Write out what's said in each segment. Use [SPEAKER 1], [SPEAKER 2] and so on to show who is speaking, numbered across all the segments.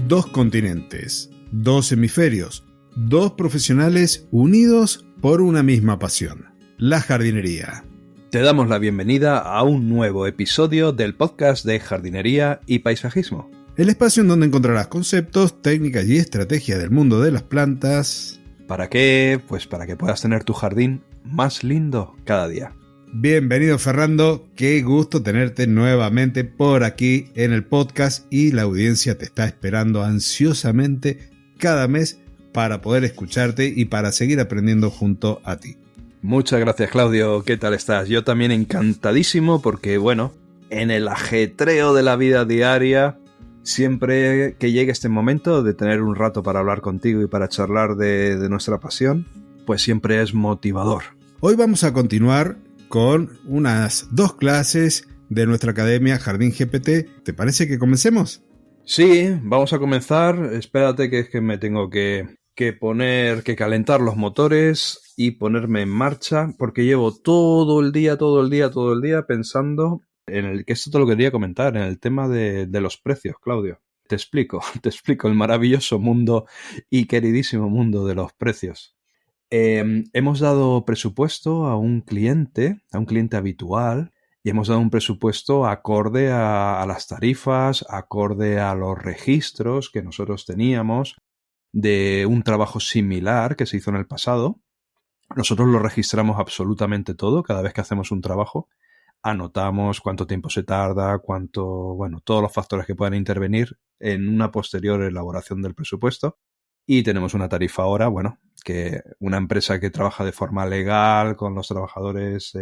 [SPEAKER 1] 2 continentes, 2 hemisferios, 2 profesionales unidos por una misma pasión, la jardinería.
[SPEAKER 2] Te damos la bienvenida a un nuevo episodio del podcast de jardinería y paisajismo.
[SPEAKER 1] El espacio en donde encontrarás conceptos, técnicas y estrategias del mundo de las plantas.
[SPEAKER 2] ¿Para qué? Pues para que puedas tener tu jardín más lindo cada día.
[SPEAKER 1] Bienvenido, Fernando, qué gusto tenerte nuevamente por aquí en el podcast y la audiencia te está esperando ansiosamente cada mes para poder escucharte y para seguir aprendiendo junto a ti.
[SPEAKER 2] Muchas gracias, Claudio. ¿Qué tal estás? Yo también encantadísimo porque, bueno, en el ajetreo de la vida diaria, siempre que llegue este momento de tener un rato para hablar contigo y para charlar de nuestra pasión, pues siempre es motivador.
[SPEAKER 1] Hoy vamos a continuar con unas 2 clases de nuestra academia Jardín GPT. ¿Te parece que comencemos?
[SPEAKER 2] Sí, vamos a comenzar. Espérate que es que me tengo que calentar los motores y ponerme en marcha porque llevo todo el día pensando en que esto te lo quería comentar, en el tema de los precios, Claudio. Te explico el maravilloso mundo y queridísimo mundo de los precios. Hemos dado presupuesto a un cliente habitual y hemos dado un presupuesto acorde a las tarifas, acorde a los registros que nosotros teníamos de un trabajo similar que se hizo en el pasado. Nosotros lo registramos absolutamente todo cada vez que hacemos un trabajo. Anotamos cuánto tiempo se tarda, todos los factores que puedan intervenir en una posterior elaboración del presupuesto. Y tenemos una tarifa ahora, que una empresa que trabaja de forma legal, con los trabajadores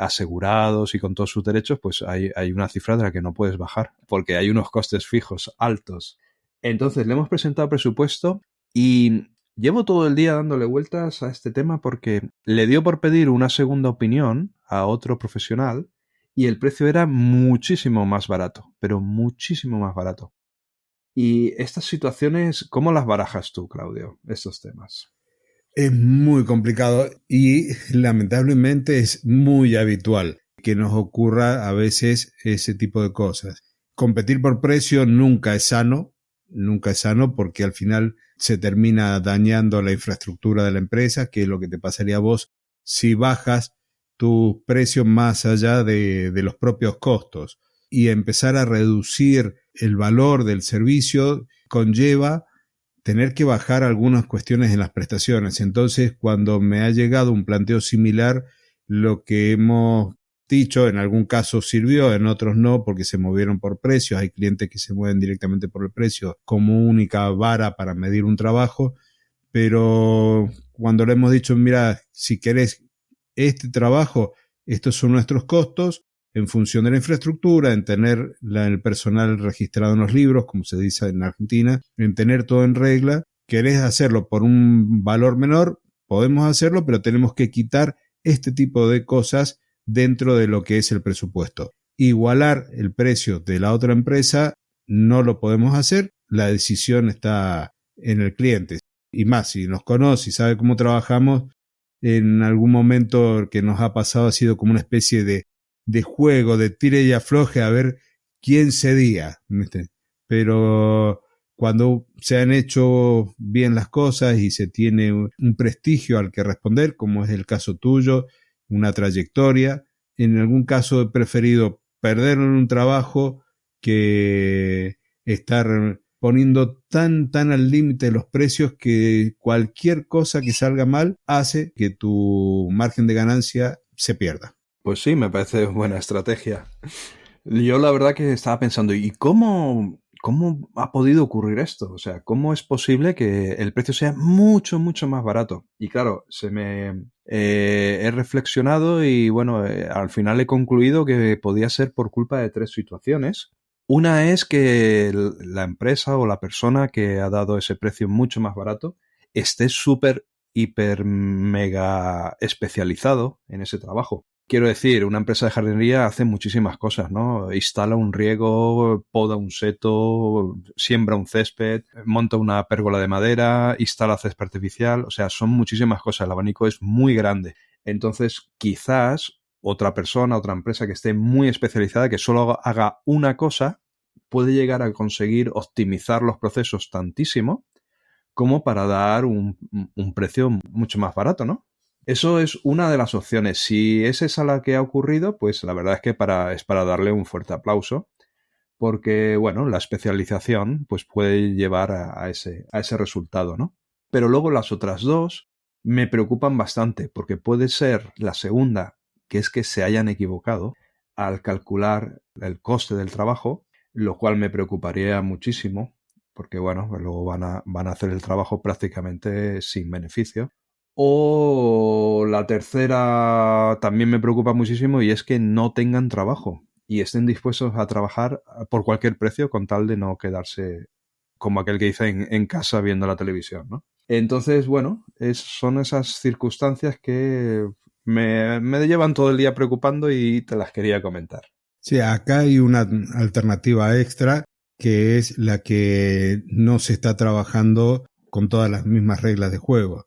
[SPEAKER 2] asegurados y con todos sus derechos, pues hay una cifra de la que no puedes bajar, porque hay unos costes fijos altos. Entonces le hemos presentado presupuesto y llevo todo el día dándole vueltas a este tema porque le dio por pedir una segunda opinión a otro profesional y el precio era muchísimo más barato, pero muchísimo más barato. Y estas situaciones, ¿cómo las barajas tú, Claudio, estos temas?
[SPEAKER 1] Es muy complicado y lamentablemente es muy habitual que nos ocurra a veces ese tipo de cosas. Competir por precio nunca es sano porque al final se termina dañando la infraestructura de la empresa, que es lo que te pasaría a vos si bajas tus precios más allá de los propios costos. Y empezar a reducir el valor del servicio conlleva tener que bajar algunas cuestiones en las prestaciones. Entonces, cuando me ha llegado un planteo similar, lo que hemos dicho en algún caso sirvió, en otros no, porque se movieron por precios. Hay clientes que se mueven directamente por el precio como única vara para medir un trabajo, pero cuando le hemos dicho, mira, si querés este trabajo, estos son nuestros costos, en función de la infraestructura, en tener el personal registrado en los libros, como se dice en Argentina, en tener todo en regla. ¿Querés hacerlo por un valor menor? Podemos hacerlo, pero tenemos que quitar este tipo de cosas dentro de lo que es el presupuesto. Igualar el precio de la otra empresa no lo podemos hacer, la decisión está en el cliente. Y más, si nos conoce y sabe cómo trabajamos, en algún momento que nos ha pasado ha sido como una especie de juego, de tire y afloje a ver quién cedía, ¿viste? Pero cuando se han hecho bien las cosas y se tiene un prestigio al que responder, como es el caso tuyo, una trayectoria, en algún caso he preferido perder en un trabajo que estar poniendo tan al límite los precios que cualquier cosa que salga mal hace que tu margen de ganancia se pierda.
[SPEAKER 2] Pues sí, me parece buena estrategia. Yo la verdad que estaba pensando, ¿y cómo ha podido ocurrir esto? O sea, ¿cómo es posible que el precio sea mucho más barato? Y claro, he reflexionado y al final he concluido que podía ser por culpa de 3 situaciones. Una es que la empresa o la persona que ha dado ese precio mucho más barato esté súper, hiper, mega especializado en ese trabajo. Quiero decir, una empresa de jardinería hace muchísimas cosas, ¿no? Instala un riego, poda un seto, siembra un césped, monta una pérgola de madera, instala césped artificial. O sea, son muchísimas cosas. El abanico es muy grande. Entonces, quizás otra persona, otra empresa que esté muy especializada, que solo haga una cosa, puede llegar a conseguir optimizar los procesos tantísimo como para dar un precio mucho más barato, ¿no? Eso es una de las opciones. Si es esa la que ha ocurrido, pues la verdad es que es para darle un fuerte aplauso, porque, bueno, la especialización pues puede llevar a ese resultado, ¿no? Pero luego las otras dos me preocupan bastante, porque puede ser la segunda, que es que se hayan equivocado al calcular el coste del trabajo, lo cual me preocuparía muchísimo, porque, bueno, luego van a hacer el trabajo prácticamente sin beneficio. O la tercera también me preocupa muchísimo, y es que no tengan trabajo y estén dispuestos a trabajar por cualquier precio con tal de no quedarse como aquel que dice en casa viendo la televisión, ¿no? Entonces, bueno, son esas circunstancias que me llevan todo el día preocupando y te las quería comentar.
[SPEAKER 1] Sí, acá hay una alternativa extra, que es la que no se está trabajando con todas las mismas reglas de juego,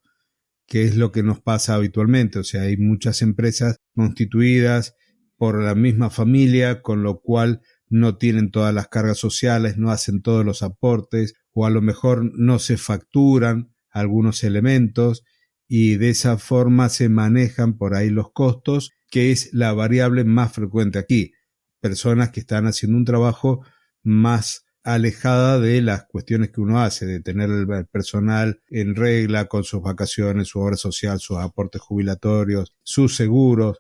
[SPEAKER 1] que es lo que nos pasa habitualmente. O sea, hay muchas empresas constituidas por la misma familia, con lo cual no tienen todas las cargas sociales, no hacen todos los aportes, o a lo mejor no se facturan algunos elementos, y de esa forma se manejan por ahí los costos, que es la variable más frecuente aquí. Personas que están haciendo un trabajo más alejada de las cuestiones que uno hace, de tener el personal en regla con sus vacaciones, su obra social, sus aportes jubilatorios, sus seguros,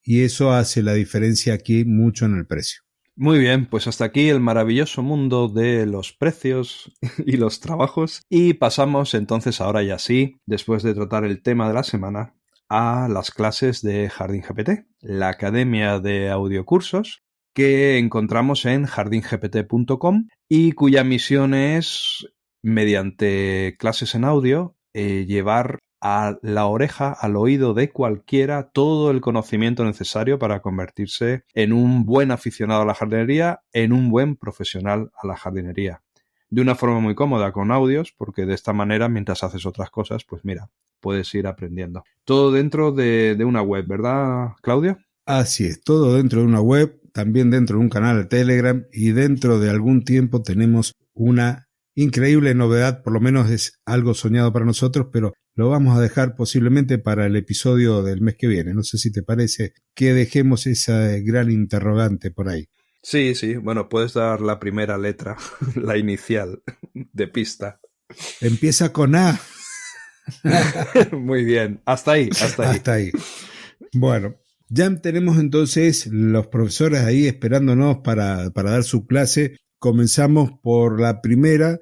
[SPEAKER 1] y eso hace la diferencia aquí mucho en el precio.
[SPEAKER 2] Muy bien, pues hasta aquí el maravilloso mundo de los precios y los trabajos, y pasamos entonces ahora ya sí, después de tratar el tema de la semana, a las clases de Jardín GPT, la academia de audiocursos que encontramos en jardingpt.com y cuya misión es, mediante clases en audio, llevar a la oreja, al oído de cualquiera, todo el conocimiento necesario para convertirse en un buen aficionado a la jardinería, en un buen profesional a la jardinería. De una forma muy cómoda, con audios, porque de esta manera, mientras haces otras cosas, pues mira, puedes ir aprendiendo. Todo dentro de una web, ¿verdad, Claudio?
[SPEAKER 1] Así es, todo dentro de una web, también dentro de un canal de Telegram, y dentro de algún tiempo tenemos una increíble novedad, por lo menos es algo soñado para nosotros, pero lo vamos a dejar posiblemente para el episodio del mes que viene. No sé si te parece que dejemos esa gran interrogante por ahí.
[SPEAKER 2] Sí, bueno, puedes dar la primera letra, la inicial de pista.
[SPEAKER 1] Empieza con A.
[SPEAKER 2] Muy bien, hasta ahí.
[SPEAKER 1] Hasta ahí. Bueno, ya tenemos entonces los profesores ahí esperándonos para dar su clase. Comenzamos por la primera,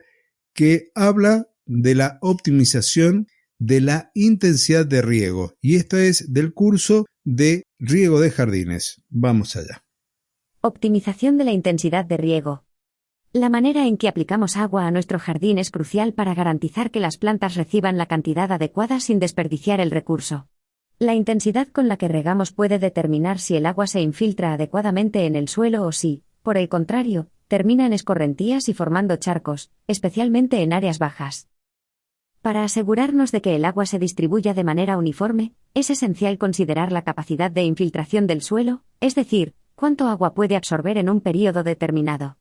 [SPEAKER 1] que habla de la optimización de la intensidad de riego, y esta es del curso de riego de jardines. Vamos allá.
[SPEAKER 3] Optimización de la intensidad de riego. La manera en que aplicamos agua a nuestro jardín es crucial para garantizar que las plantas reciban la cantidad adecuada sin desperdiciar el recurso. La intensidad con la que regamos puede determinar si el agua se infiltra adecuadamente en el suelo o si, por el contrario, termina en escorrentías y formando charcos, especialmente en áreas bajas. Para asegurarnos de que el agua se distribuya de manera uniforme, es esencial considerar la capacidad de infiltración del suelo, es decir, cuánto agua puede absorber en un período determinado.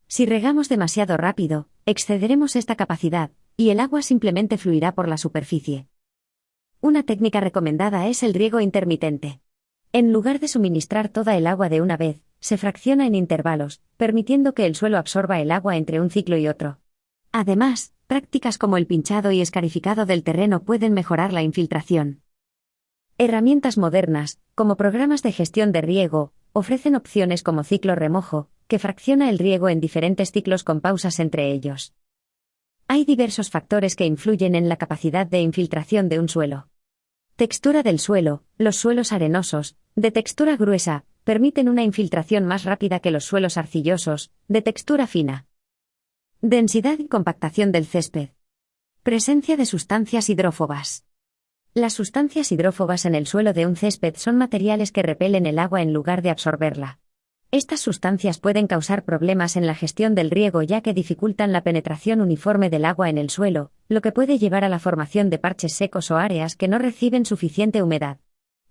[SPEAKER 3] Si regamos demasiado rápido, excederemos esta capacidad, y el agua simplemente fluirá por la superficie. Una técnica recomendada es el riego intermitente. En lugar de suministrar toda el agua de una vez, se fracciona en intervalos, permitiendo que el suelo absorba el agua entre un ciclo y otro. Además, prácticas como el pinchado y escarificado del terreno pueden mejorar la infiltración. Herramientas modernas, como programas de gestión de riego, ofrecen opciones como ciclo remojo, que fracciona el riego en diferentes ciclos con pausas entre ellos. Hay diversos factores que influyen en la capacidad de infiltración de un suelo. Textura del suelo. Los suelos arenosos, de textura gruesa, permiten una infiltración más rápida que los suelos arcillosos, de textura fina. Densidad y compactación del césped. Presencia de sustancias hidrófobas. Las sustancias hidrófobas en el suelo de un césped son materiales que repelen el agua en lugar de absorberla. Estas sustancias pueden causar problemas en la gestión del riego ya que dificultan la penetración uniforme del agua en el suelo, lo que puede llevar a la formación de parches secos o áreas que no reciben suficiente humedad.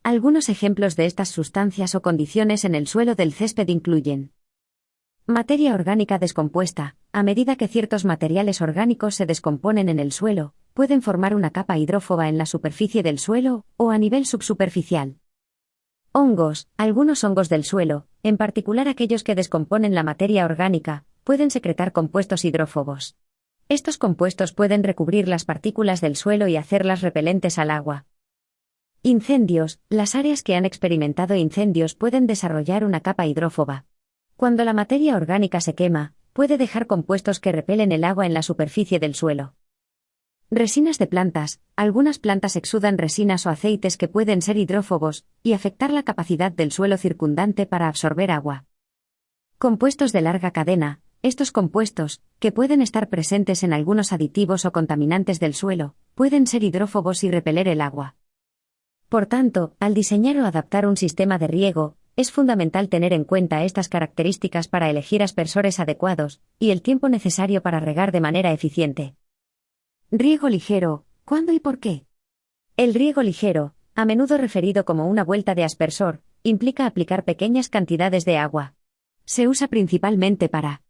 [SPEAKER 3] Algunos ejemplos de estas sustancias o condiciones en el suelo del césped incluyen Materia orgánica descompuesta. A medida que ciertos materiales orgánicos se descomponen en el suelo, pueden formar una capa hidrófoba en la superficie del suelo o a nivel subsuperficial. Hongos. Algunos hongos del suelo, en particular aquellos que descomponen la materia orgánica, pueden secretar compuestos hidrófobos. Estos compuestos pueden recubrir las partículas del suelo y hacerlas repelentes al agua. Incendios. Las áreas que han experimentado incendios pueden desarrollar una capa hidrófoba. Cuando la materia orgánica se quema, puede dejar compuestos que repelen el agua en la superficie del suelo. Resinas de plantas. Algunas plantas exudan resinas o aceites que pueden ser hidrófobos y afectar la capacidad del suelo circundante para absorber agua. Compuestos de larga cadena. Estos compuestos, que pueden estar presentes en algunos aditivos o contaminantes del suelo, pueden ser hidrófobos y repeler el agua. Por tanto, al diseñar o adaptar un sistema de riego, es fundamental tener en cuenta estas características para elegir aspersores adecuados y el tiempo necesario para regar de manera eficiente. Riego ligero. ¿Cuándo y por qué? El riego ligero, a menudo referido como una vuelta de aspersor, implica aplicar pequeñas cantidades de agua. Se usa principalmente para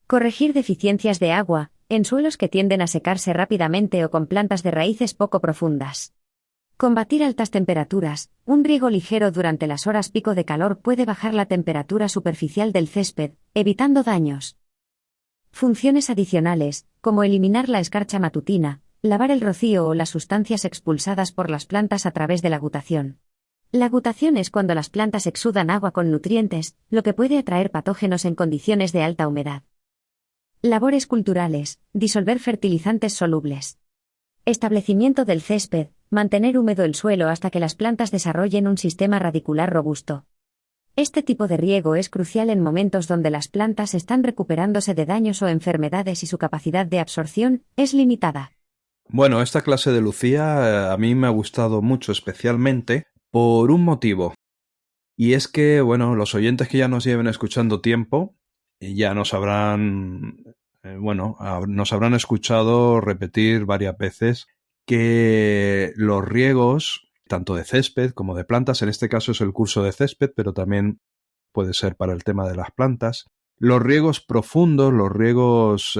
[SPEAKER 3] corregir deficiencias de agua, en suelos que tienden a secarse rápidamente o con plantas de raíces poco profundas. Combatir altas temperaturas. Un riego ligero durante las horas pico de calor puede bajar la temperatura superficial del césped, evitando daños. Funciones adicionales, como eliminar la escarcha matutina, lavar el rocío o las sustancias expulsadas por las plantas a través de la gutación. La gutación es cuando las plantas exudan agua con nutrientes, lo que puede atraer patógenos en condiciones de alta humedad. Labores culturales. Disolver fertilizantes solubles. Establecimiento del césped. Mantener húmedo el suelo hasta que las plantas desarrollen un sistema radicular robusto. Este tipo de riego es crucial en momentos donde las plantas están recuperándose de daños o enfermedades y su capacidad de absorción es limitada.
[SPEAKER 2] Bueno, esta clase de Lucía a mí me ha gustado mucho, especialmente por un motivo. Y es que, bueno, los oyentes que ya nos lleven escuchando tiempo ya nos habrán, nos habrán escuchado repetir varias veces que los riegos, tanto de césped como de plantas, en este caso es el curso de césped, pero también puede ser para el tema de las plantas, los riegos profundos, los riegos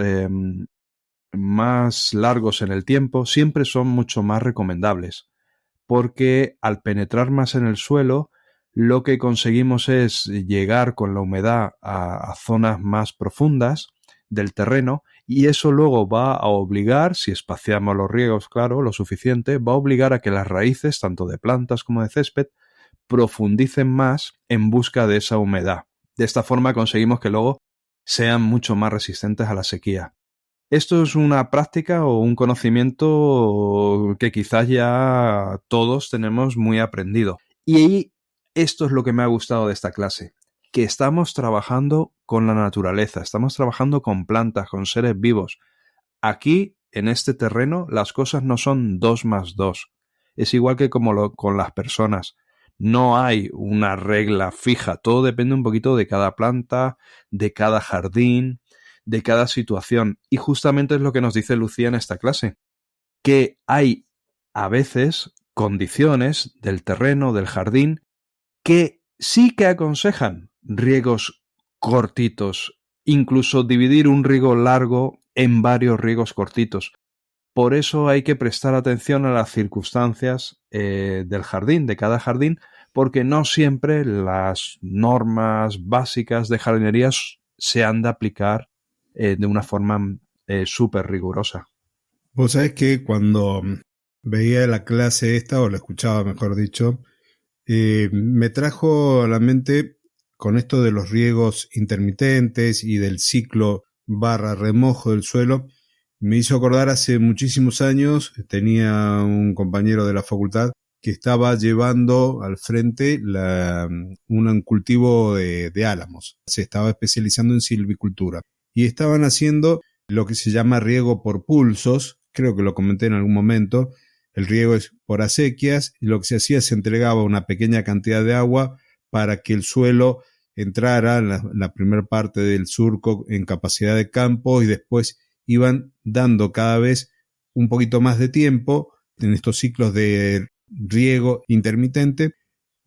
[SPEAKER 2] más largos en el tiempo, siempre son mucho más recomendables, porque al penetrar más en el suelo, lo que conseguimos es llegar con la humedad a zonas más profundas del terreno, y eso luego va a obligar, si espaciamos los riegos, claro, lo suficiente, va a obligar a que las raíces, tanto de plantas como de césped, profundicen más en busca de esa humedad. De esta forma conseguimos que luego sean mucho más resistentes a la sequía. Esto es una práctica o un conocimiento que quizás ya todos tenemos muy aprendido. Y esto es lo que me ha gustado de esta clase, que estamos trabajando con la naturaleza, estamos trabajando con plantas, con seres vivos. Aquí, en este terreno, las cosas no son 2 más 2. Es igual que con las personas. No hay una regla fija, todo depende un poquito de cada planta, de cada jardín, de cada situación. Y justamente es lo que nos dice Lucía en esta clase, que hay a veces condiciones del terreno, del jardín, que sí que aconsejan riegos cortitos, incluso dividir un riego largo en varios riegos cortitos. Por eso hay que prestar atención a las circunstancias del jardín, de cada jardín, porque no siempre las normas básicas de jardinería se han de aplicar de una forma súper rigurosa.
[SPEAKER 1] Vos sabés que cuando veía la clase esta, o la escuchaba mejor dicho, me trajo a la mente con esto de los riegos intermitentes y del ciclo /remojo del suelo. Me hizo acordar hace muchísimos años, tenía un compañero de la facultad que estaba llevando al frente un cultivo de álamos. Se estaba especializando en silvicultura y estaban haciendo lo que se llama riego por pulsos. Creo que lo comenté en algún momento. El riego es por acequias y lo que se hacía, se entregaba una pequeña cantidad de agua para que el suelo entrara en la primera parte del surco en capacidad de campo, y después iban dando cada vez un poquito más de tiempo en estos ciclos de riego intermitente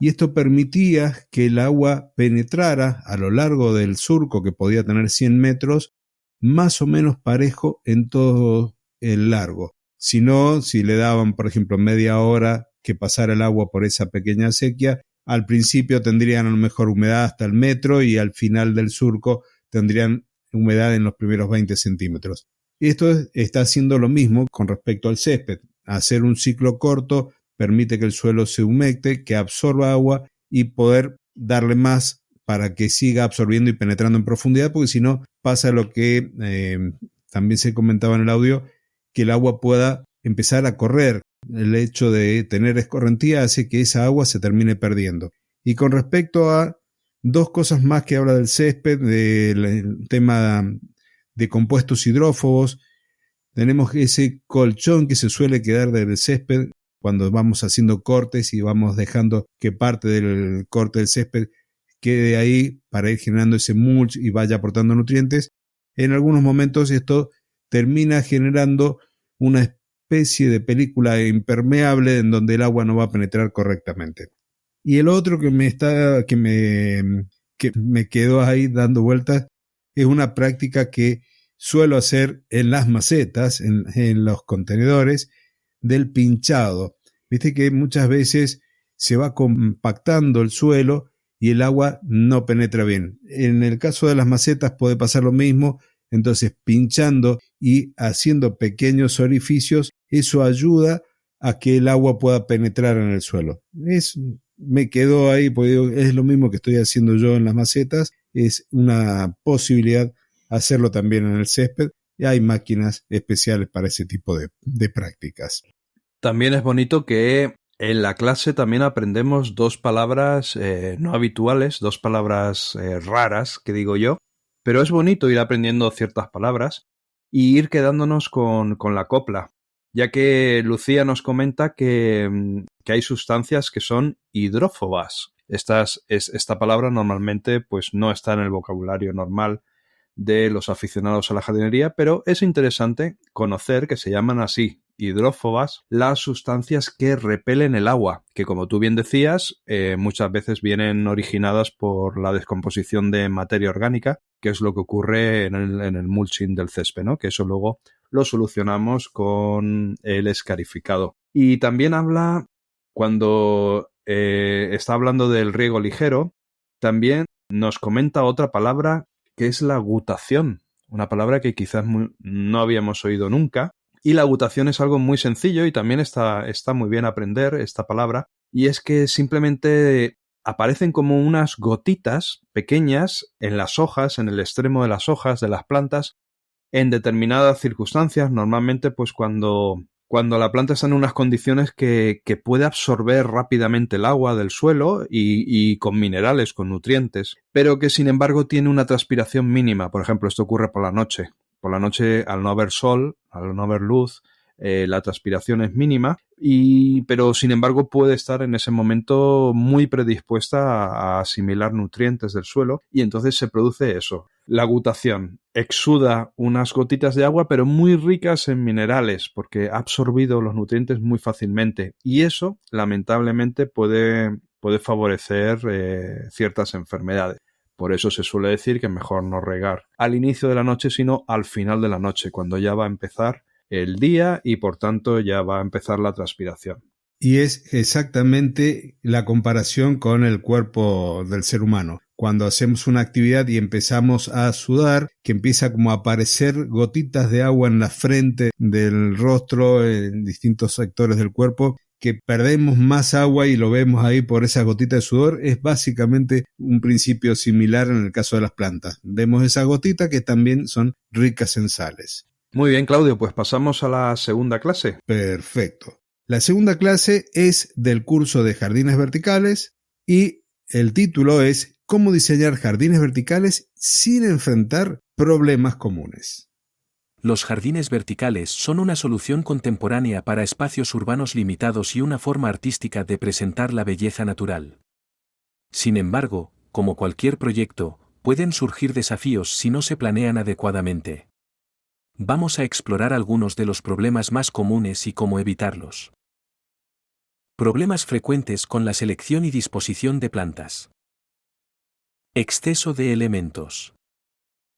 [SPEAKER 1] y esto permitía que el agua penetrara a lo largo del surco, que podía tener 100 metros, más o menos parejo en todo el largo. Si no, si le daban, por ejemplo, media hora que pasara el agua por esa pequeña acequia, al principio tendrían a lo mejor humedad hasta el metro y al final del surco tendrían humedad en los primeros 20 centímetros. Esto está haciendo lo mismo con respecto al césped. Hacer un ciclo corto permite que el suelo se humecte, que absorba agua y poder darle más para que siga absorbiendo y penetrando en profundidad, porque si no pasa lo que también se comentaba en el audio, que el agua pueda empezar a correr. El hecho de tener escorrentía hace que esa agua se termine perdiendo. Y con respecto a dos cosas más que habla del césped, del tema de compuestos hidrófobos, tenemos ese colchón que se suele quedar del césped cuando vamos haciendo cortes y vamos dejando que parte del corte del césped quede ahí para ir generando ese mulch y vaya aportando nutrientes. En algunos momentos esto termina generando una especie de película impermeable en donde el agua no va a penetrar correctamente. Y el otro que me quedó ahí dando vueltas es una práctica que suelo hacer en las macetas, en los contenedores, del pinchado. Viste que muchas veces se va compactando el suelo y el agua no penetra bien. En el caso de las macetas puede pasar lo mismo, entonces pinchando y haciendo pequeños orificios, eso ayuda a que el agua pueda penetrar en el suelo. Me quedó ahí, porque es lo mismo que estoy haciendo yo en las macetas, es una posibilidad hacerlo también en el césped, y hay máquinas especiales para ese tipo de prácticas.
[SPEAKER 2] También es bonito que en la clase también aprendemos dos palabras no habituales, dos palabras raras, que digo yo, pero es bonito ir aprendiendo ciertas palabras y ir quedándonos con la copla, ya que Lucía nos comenta que hay sustancias que son hidrófobas. Esta palabra normalmente pues no está en el vocabulario normal de los aficionados a la jardinería, pero es interesante conocer que se llaman así, hidrófobas, las sustancias que repelen el agua, que como tú bien decías, muchas veces vienen originadas por la descomposición de materia orgánica, que es lo que ocurre en el mulching del césped, ¿no? Que eso luego lo solucionamos con el escarificado. Y también habla, cuando está hablando del riego ligero, también nos comenta otra palabra que es la gutación, una palabra que quizás no habíamos oído nunca. Y la gutación es algo muy sencillo y también está muy bien aprender esta palabra. Y es que simplemente aparecen como unas gotitas pequeñas en las hojas, en el extremo de las hojas de las plantas, en determinadas circunstancias, normalmente pues cuando la planta está en unas condiciones que puede absorber rápidamente el agua del suelo y con minerales, con nutrientes, pero que sin embargo tiene una transpiración mínima. Por ejemplo, esto ocurre por la noche. Por la noche, al no haber sol, al no haber luz, la transpiración es mínima, pero sin embargo puede estar en ese momento muy predispuesta a asimilar nutrientes del suelo y entonces se produce eso. La gutación exuda unas gotitas de agua pero muy ricas en minerales porque ha absorbido los nutrientes muy fácilmente y eso lamentablemente puede favorecer ciertas enfermedades. Por eso se suele decir que es mejor no regar al inicio de la noche sino al final de la noche, cuando ya va a empezar el día y por tanto ya va a empezar la transpiración.
[SPEAKER 1] Y es exactamente la comparación con el cuerpo del ser humano. Cuando hacemos una actividad y empezamos a sudar, que empieza como a aparecer gotitas de agua en la frente del rostro, en distintos sectores del cuerpo, que perdemos más agua y lo vemos ahí por esas gotitas de sudor, es básicamente un principio similar en el caso de las plantas. Vemos esas gotitas que también son ricas en sales.
[SPEAKER 2] Muy bien, Claudio, pues pasamos a la segunda clase.
[SPEAKER 1] Perfecto. La segunda clase es del curso de jardines verticales y el título es ¿Cómo diseñar jardines verticales sin enfrentar problemas comunes?
[SPEAKER 4] Los jardines verticales son una solución contemporánea para espacios urbanos limitados y una forma artística de presentar la belleza natural. Sin embargo, como cualquier proyecto, pueden surgir desafíos si no se planean adecuadamente. Vamos a explorar algunos de los problemas más comunes y cómo evitarlos. Problemas frecuentes con la selección y disposición de plantas. Exceso de elementos.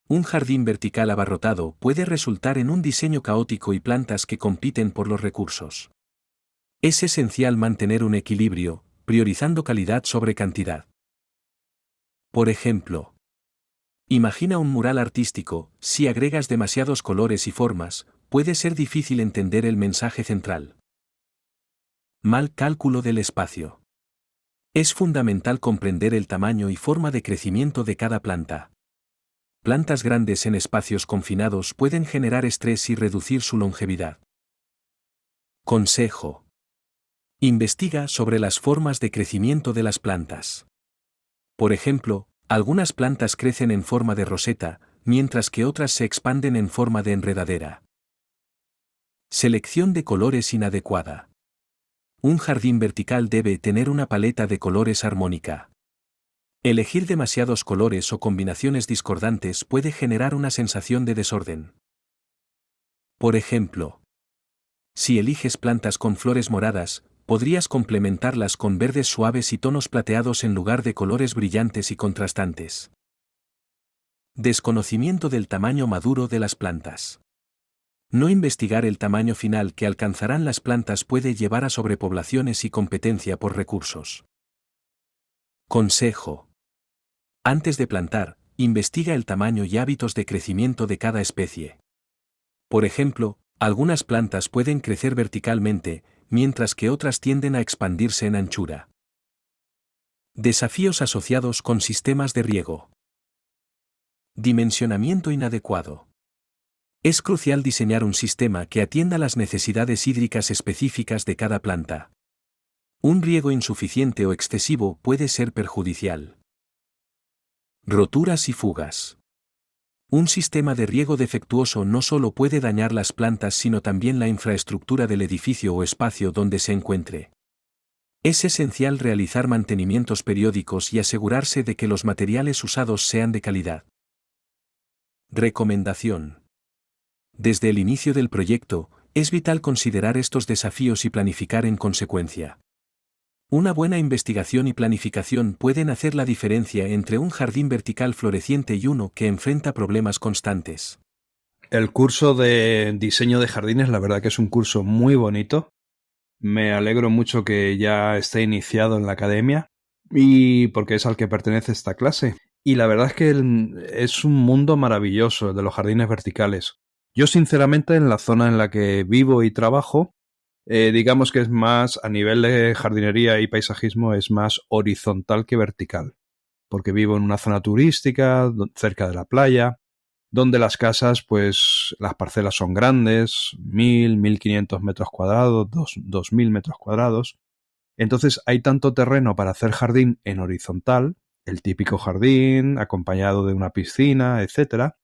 [SPEAKER 4] Un jardín vertical abarrotado puede resultar en un diseño caótico y plantas que compiten por los recursos. Es esencial mantener un equilibrio, priorizando calidad sobre cantidad. Por ejemplo, imagina un mural artístico. Si agregas demasiados colores y formas, puede ser difícil entender el mensaje central. Mal cálculo del espacio. Es fundamental comprender el tamaño y forma de crecimiento de cada planta. Plantas grandes en espacios confinados pueden generar estrés y reducir su longevidad. Consejo. Investiga sobre las formas de crecimiento de las plantas. Por ejemplo, algunas plantas crecen en forma de roseta, mientras que otras se expanden en forma de enredadera. Selección de colores inadecuada. Un jardín vertical debe tener una paleta de colores armónica. Elegir demasiados colores o combinaciones discordantes puede generar una sensación de desorden. Por ejemplo, si eliges plantas con flores moradas, podrías complementarlas con verdes suaves y tonos plateados en lugar de colores brillantes y contrastantes. Desconocimiento del tamaño maduro de las plantas. No investigar el tamaño final que alcanzarán las plantas puede llevar a sobrepoblaciones y competencia por recursos. Consejo. Antes de plantar, investiga el tamaño y hábitos de crecimiento de cada especie. Por ejemplo, algunas plantas pueden crecer verticalmente, mientras que otras tienden a expandirse en anchura. Desafíos asociados con sistemas de riego. Dimensionamiento inadecuado. Es crucial diseñar un sistema que atienda las necesidades hídricas específicas de cada planta. Un riego insuficiente o excesivo puede ser perjudicial. Roturas y fugas. Un sistema de riego defectuoso no solo puede dañar las plantas sino también la infraestructura del edificio o espacio donde se encuentre. Es esencial realizar mantenimientos periódicos y asegurarse de que los materiales usados sean de calidad. Recomendación. Desde el inicio del proyecto, es vital considerar estos desafíos y planificar en consecuencia. Una buena investigación y planificación pueden hacer la diferencia entre un jardín vertical floreciente y uno que enfrenta problemas constantes.
[SPEAKER 2] El curso de diseño de jardines, la verdad que es un curso muy bonito. Me alegro mucho que ya esté iniciado en la academia y porque es al que pertenece esta clase. Y la verdad es que es un mundo maravilloso el de los jardines verticales. Yo sinceramente en la zona en la que vivo y trabajo, digamos que es más, a nivel de jardinería y paisajismo, es más horizontal que vertical. Porque vivo en una zona turística, cerca de la playa, donde las casas, pues las parcelas son grandes, 1.500 metros cuadrados, 2.000 metros cuadrados. Entonces hay tanto terreno para hacer jardín en horizontal, el típico jardín, acompañado de una piscina, etcétera,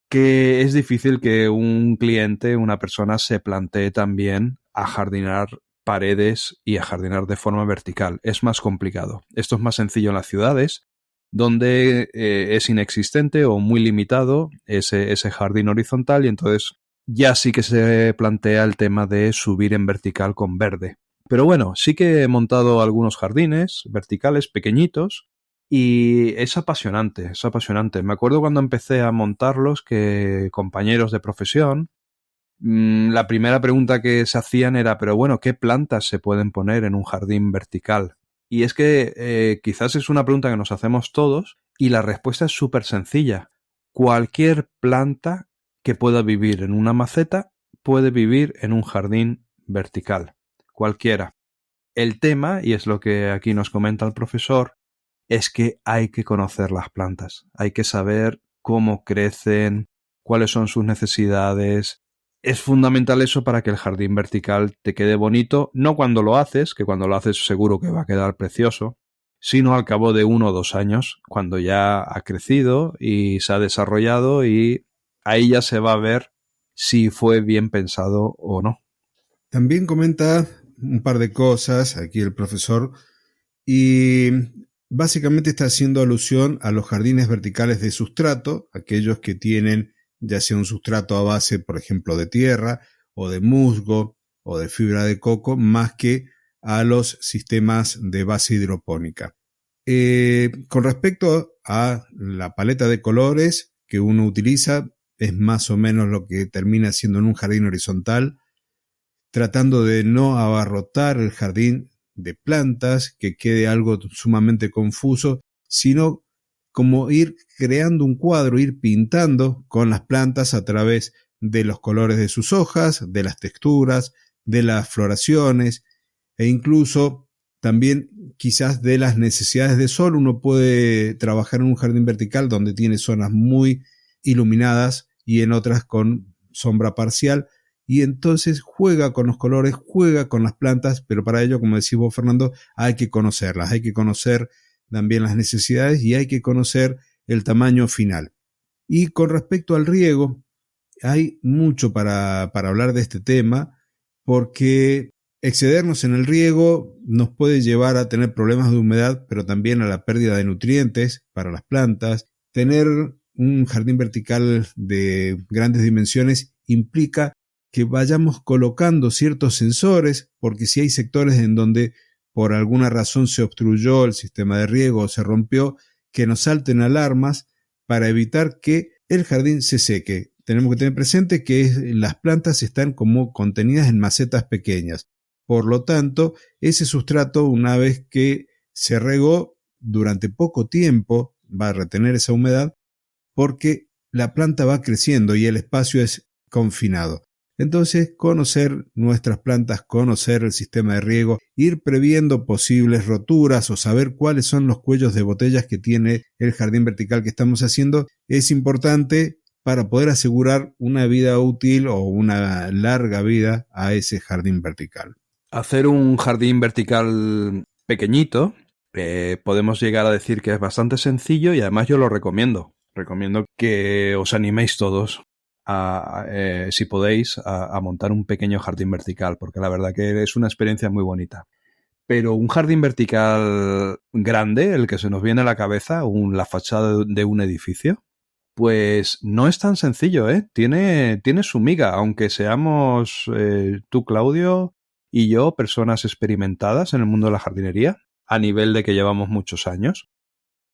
[SPEAKER 2] que es difícil que un cliente, una persona, se plantee también a jardinar paredes y a jardinar de forma vertical. Es más complicado. Esto es más sencillo en las ciudades, donde es inexistente o muy limitado ese jardín horizontal y entonces ya sí que se plantea el tema de subir en vertical con verde. Pero bueno, sí que he montado algunos jardines verticales pequeñitos y es apasionante, es apasionante. Me acuerdo cuando empecé a montarlos que compañeros de profesión, la primera pregunta que se hacían era, pero bueno, ¿qué plantas se pueden poner en un jardín vertical? Y es que quizás es una pregunta que nos hacemos todos y la respuesta es súper sencilla. Cualquier planta que pueda vivir en una maceta puede vivir en un jardín vertical. Cualquiera. El tema, y es lo que aquí nos comenta el profesor, es que hay que conocer las plantas. Hay que saber cómo crecen, cuáles son sus necesidades. Es fundamental eso para que el jardín vertical te quede bonito, no cuando lo haces, que cuando lo haces seguro que va a quedar precioso, sino al cabo de 1 o 2 años, cuando ya ha crecido y se ha desarrollado y ahí ya se va a ver si fue bien pensado o no.
[SPEAKER 1] También comenta un par de cosas aquí el profesor y básicamente está haciendo alusión a los jardines verticales de sustrato, aquellos que tienen ya sea un sustrato a base, por ejemplo, de tierra o de musgo o de fibra de coco, más que a los sistemas de base hidropónica. Con respecto a la paleta de colores que uno utiliza, es más o menos lo que termina siendo en un jardín horizontal, tratando de no abarrotar el jardín de plantas, que quede algo sumamente confuso, sino como ir creando un cuadro, ir pintando con las plantas a través de los colores de sus hojas, de las texturas, de las floraciones e incluso también quizás de las necesidades de sol. Uno puede trabajar en un jardín vertical donde tiene zonas muy iluminadas y en otras con sombra parcial, y entonces juega con los colores, juega con las plantas, pero para ello, como decís vos, Fernando, hay que conocerlas, hay que conocer también las necesidades y hay que conocer el tamaño final. Y con respecto al riego, hay mucho para hablar de este tema, porque excedernos en el riego nos puede llevar a tener problemas de humedad, pero también a la pérdida de nutrientes para las plantas. Tener un jardín vertical de grandes dimensiones implica que vayamos colocando ciertos sensores, porque si hay sectores en donde por alguna razón se obstruyó el sistema de riego o se rompió, que nos salten alarmas para evitar que el jardín se seque. Tenemos que tener presente que las plantas están como contenidas en macetas pequeñas. Por lo tanto, ese sustrato, una vez que se regó durante poco tiempo, va a retener esa humedad porque la planta va creciendo y el espacio es confinado. Entonces, conocer nuestras plantas, conocer el sistema de riego, ir previendo posibles roturas o saber cuáles son los cuellos de botellas que tiene el jardín vertical que estamos haciendo es importante para poder asegurar una vida útil o una larga vida a ese jardín vertical.
[SPEAKER 2] Hacer un jardín vertical pequeñito, podemos llegar a decir que es bastante sencillo y además yo lo recomiendo. Recomiendo que os animéis todos si podéis, a montar un pequeño jardín vertical, porque la verdad que es una experiencia muy bonita. Pero un jardín vertical grande, el que se nos viene a la cabeza, la fachada de un edificio, pues no es tan sencillo, ¿eh? Tiene su miga, aunque seamos tú, Claudio, y yo, personas experimentadas en el mundo de la jardinería, a nivel de que llevamos muchos años.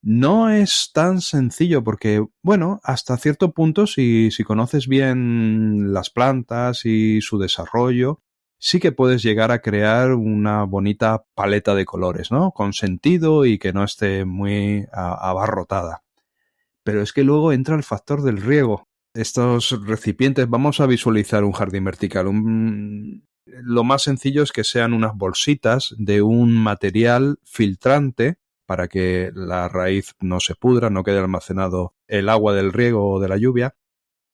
[SPEAKER 2] No es tan sencillo porque, bueno, hasta cierto punto, si conoces bien las plantas y su desarrollo, sí que puedes llegar a crear una bonita paleta de colores, ¿no? Con sentido y que no esté muy abarrotada. Pero es que luego entra el factor del riego. Estos recipientes, vamos a visualizar un jardín vertical. Lo más sencillo es que sean unas bolsitas de un material filtrante para que la raíz no se pudra, no quede almacenado el agua del riego o de la lluvia.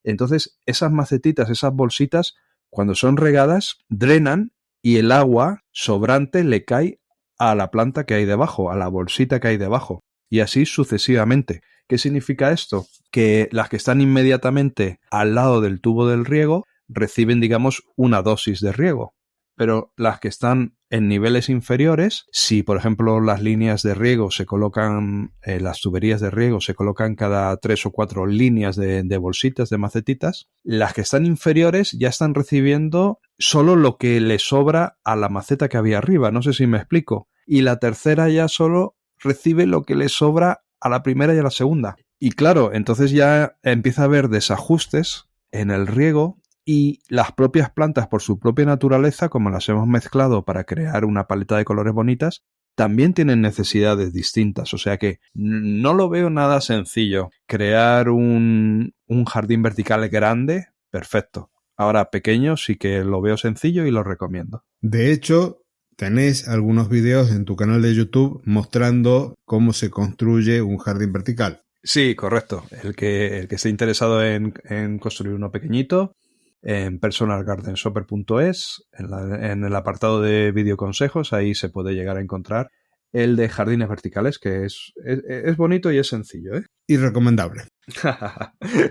[SPEAKER 2] Entonces, esas macetitas, esas bolsitas, cuando son regadas, drenan y el agua sobrante le cae a la planta que hay debajo, a la bolsita que hay debajo, y así sucesivamente. ¿Qué significa esto? Que las que están inmediatamente al lado del tubo del riego reciben, digamos, una dosis de riego. Pero las que están en niveles inferiores, si por ejemplo las líneas de riego se colocan, las tuberías de riego se colocan cada 3 o 4 líneas de bolsitas, de macetitas, las que están inferiores ya están recibiendo solo lo que le sobra a la maceta que había arriba, no sé si me explico. Y la tercera ya solo recibe lo que le sobra a la primera y a la segunda. Y claro, entonces ya empieza a haber desajustes en el riego. Y las propias plantas, por su propia naturaleza, como las hemos mezclado para crear una paleta de colores bonitas, también tienen necesidades distintas. O sea que no lo veo nada sencillo. Crear un jardín vertical grande, perfecto. Ahora, pequeño sí que lo veo sencillo y lo recomiendo.
[SPEAKER 1] De hecho, tenés algunos videos en tu canal de YouTube mostrando cómo se construye un jardín vertical.
[SPEAKER 2] Sí, correcto. El que esté interesado en construir uno pequeñito, en personalgardenshopper.es, en el apartado de videoconsejos, ahí se puede llegar a encontrar el de jardines verticales, que es bonito y es sencillo, ¿eh?
[SPEAKER 1] Y recomendable.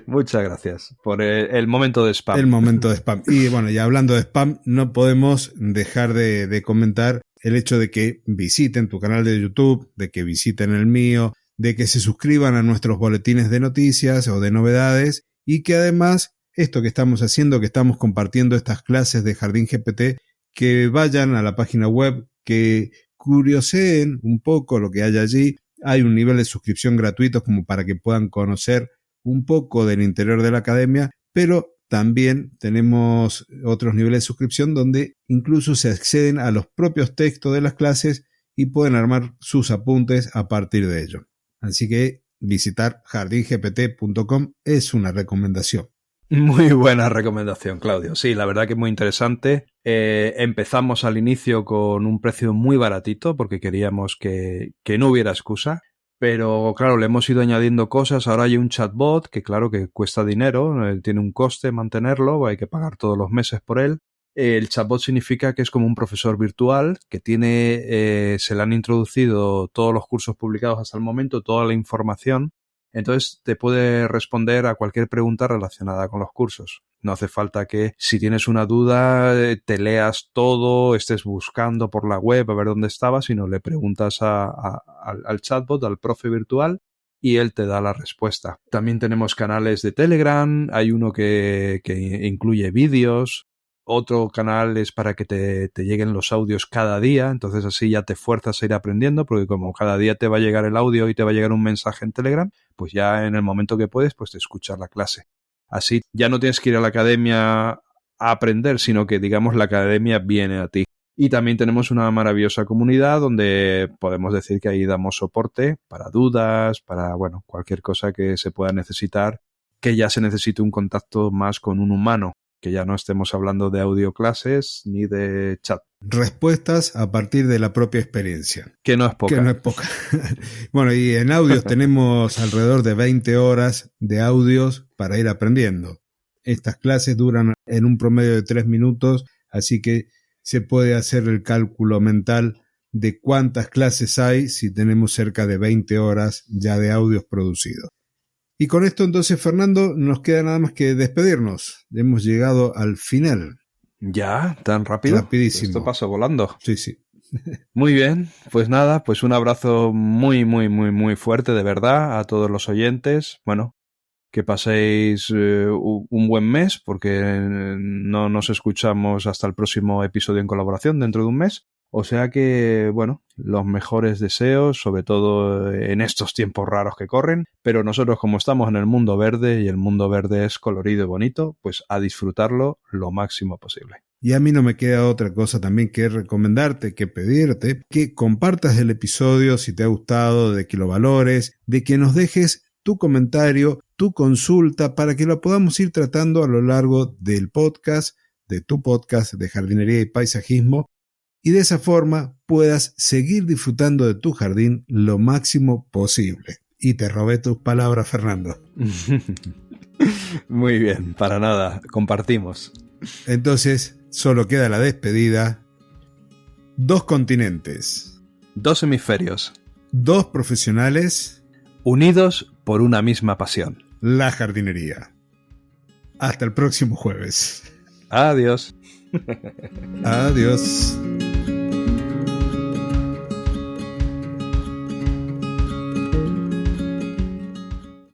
[SPEAKER 2] Muchas gracias por el momento de spam.
[SPEAKER 1] El momento de spam. Y bueno, ya hablando de spam, no podemos dejar de comentar el hecho de que visiten tu canal de YouTube, de que visiten el mío, de que se suscriban a nuestros boletines de noticias o de novedades y que además esto que estamos haciendo, que estamos compartiendo estas clases de Jardín GPT, que vayan a la página web, que curioseen un poco lo que hay allí. Hay un nivel de suscripción gratuito como para que puedan conocer un poco del interior de la academia, pero también tenemos otros niveles de suscripción donde incluso se acceden a los propios textos de las clases y pueden armar sus apuntes a partir de ello. Así que visitar jardingpt.com es una recomendación.
[SPEAKER 2] Muy buena recomendación, Claudio. Sí, la verdad que es muy interesante. Empezamos al inicio con un precio muy baratito porque queríamos que no hubiera excusa. Pero claro, le hemos ido añadiendo cosas. Ahora hay un chatbot que claro que cuesta dinero, tiene un coste mantenerlo, hay que pagar todos los meses por él. El chatbot significa que es como un profesor virtual que se le han introducido todos los cursos publicados hasta el momento, toda la información. Entonces te puede responder a cualquier pregunta relacionada con los cursos. No hace falta que si tienes una duda te leas todo, estés buscando por la web a ver dónde estaba, sino le preguntas al chatbot, al profe virtual, y él te da la respuesta. También tenemos canales de Telegram, hay uno que incluye vídeos. Otro canal es para que te lleguen los audios cada día, entonces así ya te fuerzas a ir aprendiendo, porque como cada día te va a llegar el audio y te va a llegar un mensaje en Telegram, pues ya en el momento que puedes, pues te escuchas la clase. Así ya no tienes que ir a la academia a aprender, sino que digamos la academia viene a ti. Y también tenemos una maravillosa comunidad donde podemos decir que ahí damos soporte para dudas, para cualquier cosa que se pueda necesitar, que ya se necesite un contacto más con un humano. Que ya no estemos hablando de audioclases ni de chat.
[SPEAKER 1] Respuestas a partir de la propia experiencia.
[SPEAKER 2] Que no es poca.
[SPEAKER 1] Que no es poca. Bueno, y en audios tenemos alrededor de 20 horas de audios para ir aprendiendo. Estas clases duran en un promedio de 3 minutos, así que se puede hacer el cálculo mental de cuántas clases hay si tenemos cerca de 20 horas ya de audios producidos. Y con esto entonces, Fernando, nos queda nada más que despedirnos. Hemos llegado al final.
[SPEAKER 2] ¿Ya? ¿Tan rápido?
[SPEAKER 1] Rapidísimo.
[SPEAKER 2] Esto pasó volando.
[SPEAKER 1] Sí.
[SPEAKER 2] Muy bien, pues nada, pues un abrazo muy, muy, muy, muy fuerte de verdad a todos los oyentes. Bueno, que paséis un buen mes porque no nos escuchamos hasta el próximo episodio en colaboración dentro de un mes. O sea que, los mejores deseos, sobre todo en estos tiempos raros que corren, pero nosotros como estamos en el mundo verde y el mundo verde es colorido y bonito, pues a disfrutarlo lo máximo posible.
[SPEAKER 1] Y a mí no me queda otra cosa también que recomendarte, que pedirte, que compartas el episodio si te ha gustado, de que lo valores, de que nos dejes tu comentario, tu consulta, para que lo podamos ir tratando a lo largo del podcast, de tu podcast de jardinería y paisajismo, y de esa forma puedas seguir disfrutando de tu jardín lo máximo posible. Y te robé tus palabras, Fernando.
[SPEAKER 2] Muy bien, para nada, compartimos.
[SPEAKER 1] Entonces, solo queda la despedida. 2 continentes.
[SPEAKER 2] 2 hemisferios.
[SPEAKER 1] 2 profesionales.
[SPEAKER 2] Unidos por una misma pasión.
[SPEAKER 1] La jardinería. Hasta el próximo jueves.
[SPEAKER 2] Adiós.
[SPEAKER 1] Adiós.